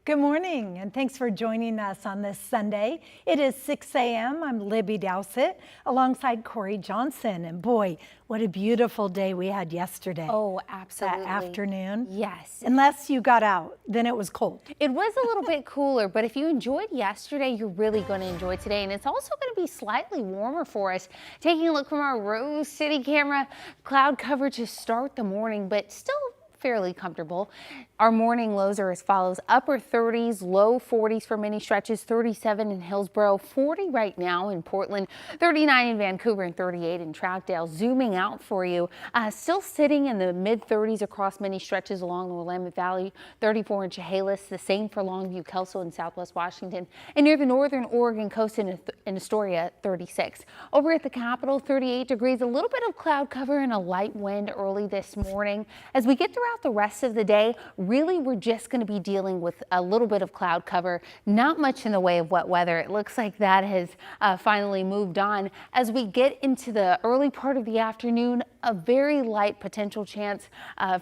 Good morning, and thanks for joining us on this Sunday. It is 6 a.m. I'm Libby Dowsett alongside Corey Johnson. And boy, what a beautiful day we had yesterday. Oh, absolutely. That afternoon. Yes. Unless you got out, then it was cold. It was a little bit cooler, but if you enjoyed yesterday, you're really going to enjoy today. And it's also going to be slightly warmer for us. Taking a look from our Rose City camera, cloud cover to start the morning, but still fairly comfortable. Our morning lows are as follows: upper 30s, low 40s for many stretches, 37 in Hillsborough, 40 right now in Portland, 39 in Vancouver, and 38 in Troutdale. Zooming out for you, still sitting in the mid 30s across many stretches along the Willamette Valley, 34 in Chehalis, the same for Longview, Kelso, and Southwest Washington, and near the northern Oregon coast in Astoria, 36. Over at the Capitol, 38 degrees, a little bit of cloud cover and a light wind early this morning. As we get throughout the rest of the day, really, we're just going to be dealing with a little bit of cloud cover, not much in the way of wet weather. It looks like that has finally moved on. As we get into the early part of the afternoon, a very light potential chance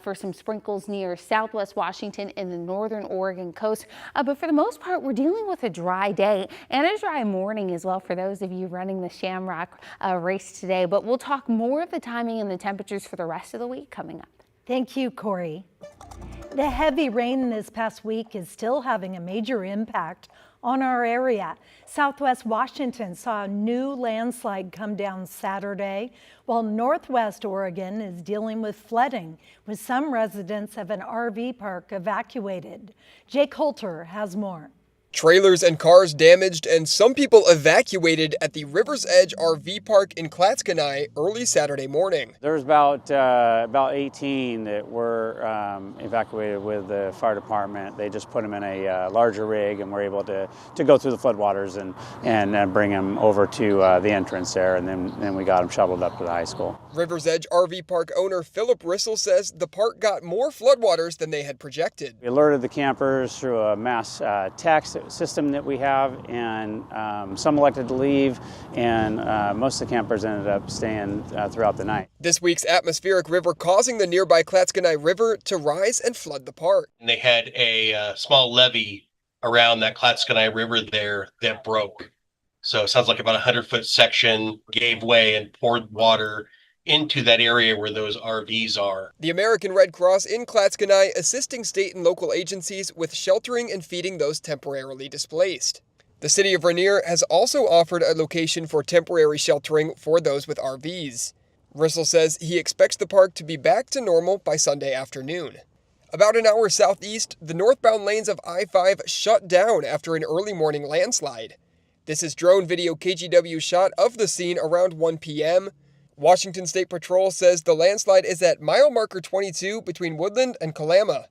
for some sprinkles near Southwest Washington and the northern Oregon coast. But for the most part, we're dealing with a dry day and a dry morning as well for those of you running the Shamrock race today. But we'll talk more of the timing and the temperatures for the rest of the week coming up. Thank you, Corey. The heavy rain this past week is still having a major impact on our area. Southwest Washington saw a new landslide come down Saturday, while Northwest Oregon is dealing with flooding, with some residents of an RV park evacuated. Jake Holter has more. Trailers and cars damaged and some people evacuated at the River's Edge RV Park in Clatskanie early Saturday morning. There's about 18 that were evacuated with the fire department. They just put them in a larger rig and were able to go through the floodwaters and bring them over to the entrance there, and then we got them shuttled up to the high school. River's Edge RV Park owner Philip Rissell says the park got more floodwaters than they had projected. We alerted the campers through a mass text system that we have, and some elected to leave, and most of the campers ended up staying throughout the night. This week's atmospheric river causing the nearby Clatskanie River to rise and flood the park. And they had a small levee around that Clatskanie River there that broke. So it sounds like about a 100-foot section gave way and poured water into that area where those RVs are. The American Red Cross in Clatskanie assisting state and local agencies with sheltering and feeding those temporarily displaced. The city of Rainier has also offered a location for temporary sheltering for those with RVs. Rissell says he expects the park to be back to normal by Sunday afternoon. About an hour southeast, the northbound lanes of I-5 shut down after an early morning landslide. This is drone video KGW shot of the scene around 1 p.m. Washington State Patrol says the landslide is at mile marker 22 between Woodland and Kalama.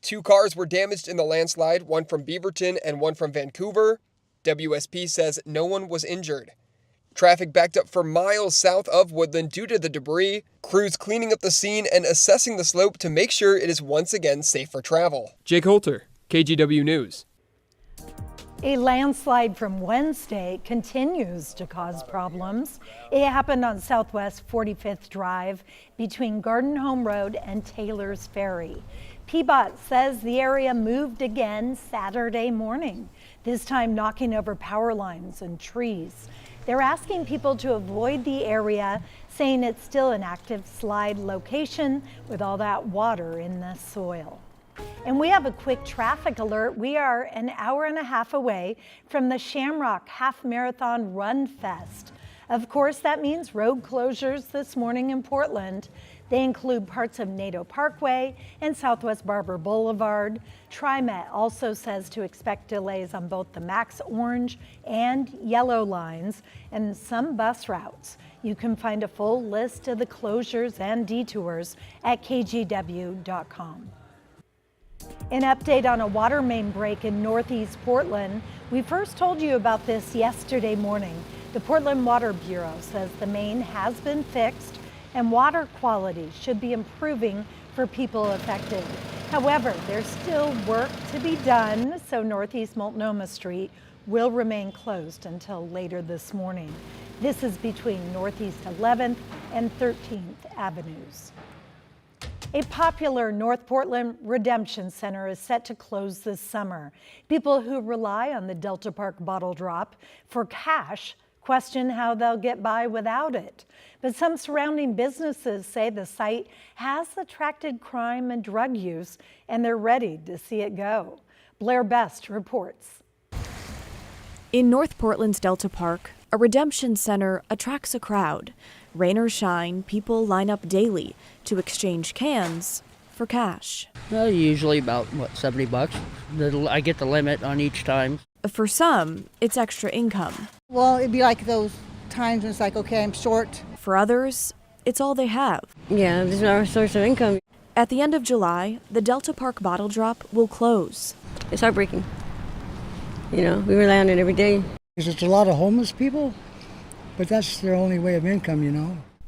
2 cars were damaged in the landslide, one from Beaverton and one from Vancouver. WSP says no one was injured. Traffic backed up for miles south of Woodland due to the debris. Crews cleaning up the scene and assessing the slope to make sure it is once again safe for travel. Jake Holter, KGW News. A landslide from Wednesday continues to cause problems. It happened on Southwest 45th Drive between Garden Home Road and Taylor's Ferry. PBOT says the area moved again Saturday morning, this time knocking over power lines and trees. They're asking people to avoid the area, saying it's still an active slide location with all that water in the soil. And we have a quick traffic alert. We are an hour and a half away from the Shamrock Half Marathon Run Fest. Of course, that means road closures this morning in Portland. They include parts of Nadeau Parkway and Southwest Barber Boulevard. TriMet also says to expect delays on both the Max Orange and Yellow lines and some bus routes. You can find a full list of the closures and detours at kgw.com. An update on a water main break in Northeast Portland. We first told you about this yesterday morning. The Portland Water Bureau says the main has been fixed and water quality should be improving for people affected. However, there's still work to be done, so Northeast Multnomah Street will remain closed until later this morning. This is between Northeast 11th and 13th Avenues. A popular North Portland redemption center is set to close this summer. People who rely on the Delta Park bottle drop for cash question how they'll get by without it. But some surrounding businesses say the site has attracted crime and drug use, and they're ready to see it go. Blair Best reports. In North Portland's Delta Park, a redemption center attracts a crowd. Rain or shine, people line up daily to exchange cans for cash. Usually about, $70? I get the limit on each time. For some, it's extra income. Well, it'd be like those times when it's like, okay, I'm short. For others, it's all they have. Yeah, this is our source of income. At the end of July, the Delta Park bottle drop will close. It's heartbreaking. We rely on it every day. There's a lot of homeless people, but that's their only way of income,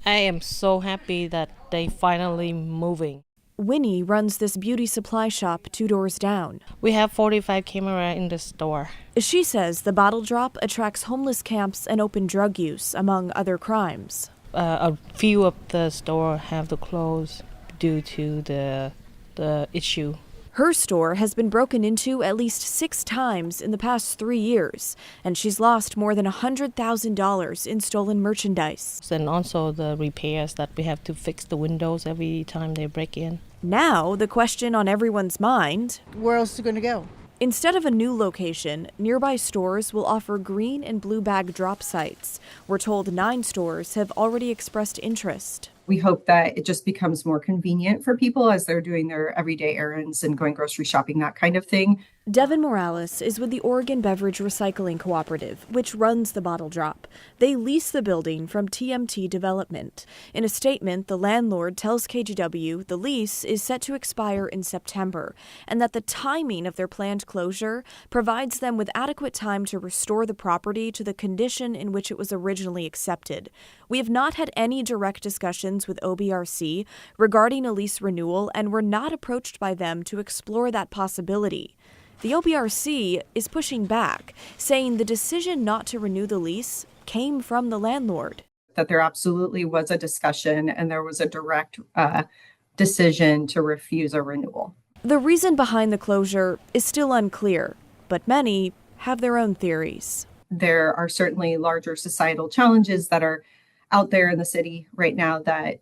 I am so happy that they finally moving. Winnie runs this beauty supply shop 2 doors down. We have 45 camera in the store. She says the bottle drop attracts homeless camps and open drug use, among other crimes. A few of the store have to close due to the issue. Her store has been broken into at least 6 times in the past 3 years, and she's lost more than $100,000 in stolen merchandise. And also the repairs that we have to fix the windows every time they break in. Now, the question on everyone's mind: Where else is it going to go? Instead of a new location, nearby stores will offer green and blue bag drop sites. We're told 9 stores have already expressed interest. We hope that it just becomes more convenient for people as they're doing their everyday errands and going grocery shopping, that kind of thing. Devin Morales is with the Oregon Beverage Recycling Cooperative, which runs the bottle drop. They lease the building from TMT Development. In a statement, the landlord tells KGW the lease is set to expire in September, and that the timing of their planned closure provides them with adequate time to restore the property to the condition in which it was originally accepted. We have not had any direct discussions with OBRC regarding a lease renewal, and were not approached by them to explore that possibility. The OBRC is pushing back, saying the decision not to renew the lease came from the landlord. That there absolutely was a discussion and there was a direct decision to refuse a renewal. The reason behind the closure is still unclear, but many have their own theories. There are certainly larger societal challenges that are out there in the city right now that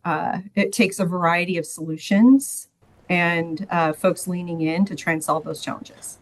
it takes a variety of solutions and folks leaning in to try and solve those challenges.